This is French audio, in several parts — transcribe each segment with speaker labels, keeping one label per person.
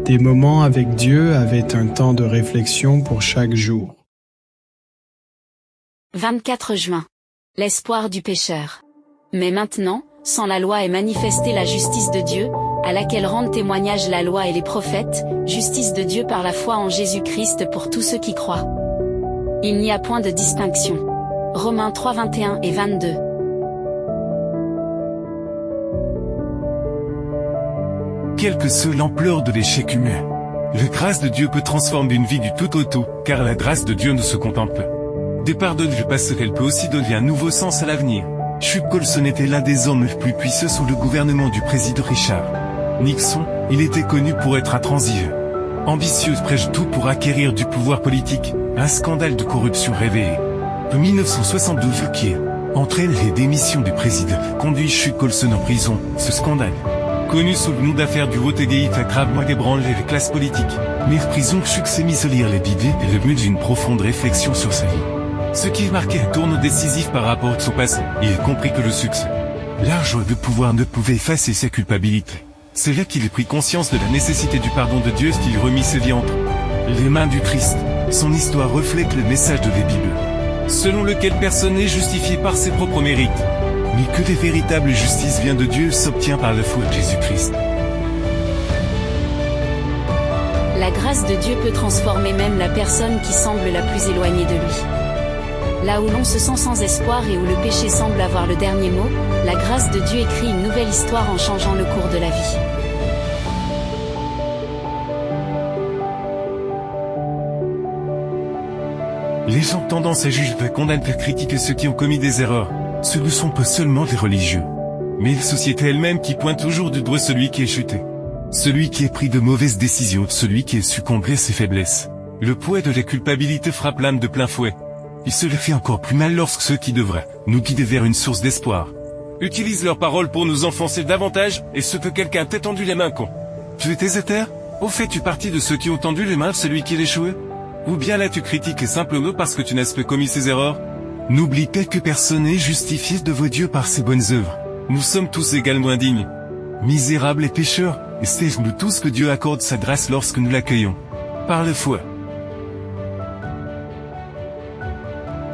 Speaker 1: Des moments avec Dieu avaient un temps de réflexion pour chaque jour.
Speaker 2: 24 juin. L'espoir du pécheur. Mais maintenant, sans la loi est manifestée la justice de Dieu, à laquelle rendent témoignage la loi et les prophètes, justice de Dieu par la foi en Jésus-Christ pour tous ceux qui croient. Il n'y a point de distinction. Romains 3, 21 et 22.
Speaker 3: Quelle que soit l'ampleur de l'échec humain, la grâce de Dieu peut transformer une vie du tout au tout, car la grâce de Dieu ne se contente pas des pardons du passé, elle peut aussi donner un nouveau sens à l'avenir. Chuck Colson était l'un des hommes les plus puissants sous le gouvernement du président Richard Nixon. Il était connu pour être intransigeant, ambitieux, prêche tout pour acquérir du pouvoir politique. Un scandale de corruption révélé en 1972 qui entraîne les démissions du président conduit Chuck Colson en prison. Ce scandale, connu sous le nom d'affaire du Watergate, a gravement ébranlé les classes politiques. Mais en prison, Chuck s'est mis à lire les Bibles et le but d'une profonde réflexion sur sa vie. Ce qui marquait un tournant décisif par rapport à son passé. Il a compris que le succès, l'argent et le pouvoir ne pouvaient effacer sa culpabilité. C'est là qu'il a pris conscience de la nécessité du pardon de Dieu, qu'il remit sa vie entre les mains du Christ. Son histoire reflète le message de la Bible, selon lequel personne n'est justifié par ses propres mérites, mais que la véritable justice vient de Dieu, s'obtient par la foi de Jésus-Christ.
Speaker 2: La grâce de Dieu peut transformer même la personne qui semble la plus éloignée de lui. Là où l'on se sent sans espoir et où le péché semble avoir le dernier mot, la grâce de Dieu écrit une nouvelle histoire en changeant le cours de la vie.
Speaker 3: Les gens ont tendance à juger, à condamner, à critiquer ceux qui ont commis des erreurs. Ce ne sont pas seulement les religieux, mais la société elle-même qui pointe toujours du doigt celui qui est chuté, celui qui a pris de mauvaises décisions, celui qui a succombé à ses faiblesses. Le poids de la culpabilité frappe l'âme de plein fouet. Et cela fait encore plus mal lorsque ceux qui devraient nous guider vers une source d'espoir utilisent leurs paroles pour nous enfoncer davantage, et ce que quelqu'un t'ait tendu les mains con. Tu étais à terre? Au fait, tu partis de ceux qui ont tendu les mains de celui qui l'échouait? Ou bien là tu critiques simplement parce que tu n'as pas commis ces erreurs? N'oublie pas que personne n'est justifié devant Dieu par ses bonnes œuvres. Nous sommes tous également indignes, misérables et pécheurs, et c'est nous tous que Dieu accorde sa grâce lorsque nous l'accueillons par la foi.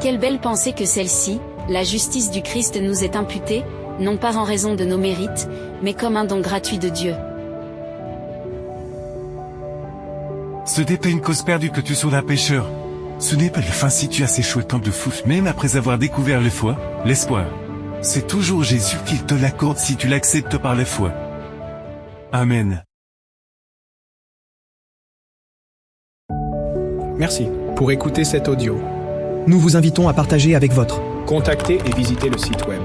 Speaker 2: Quelle belle pensée que celle-ci, la justice du Christ nous est imputée, non pas en raison de nos mérites, mais comme un don gratuit de Dieu.
Speaker 3: Ce n'est pas une cause perdue que tu sois un pécheur. Ce n'est pas la fin si tu as échoué tant de fous, même après avoir découvert la foi, l'espoir. C'est toujours Jésus qui te l'accorde si tu l'acceptes par la foi. Amen.
Speaker 1: Merci pour écouter cet audio.
Speaker 4: Nous vous invitons à partager avec votre.
Speaker 1: Contactez et visitez le site web.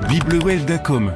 Speaker 3: biblewell.com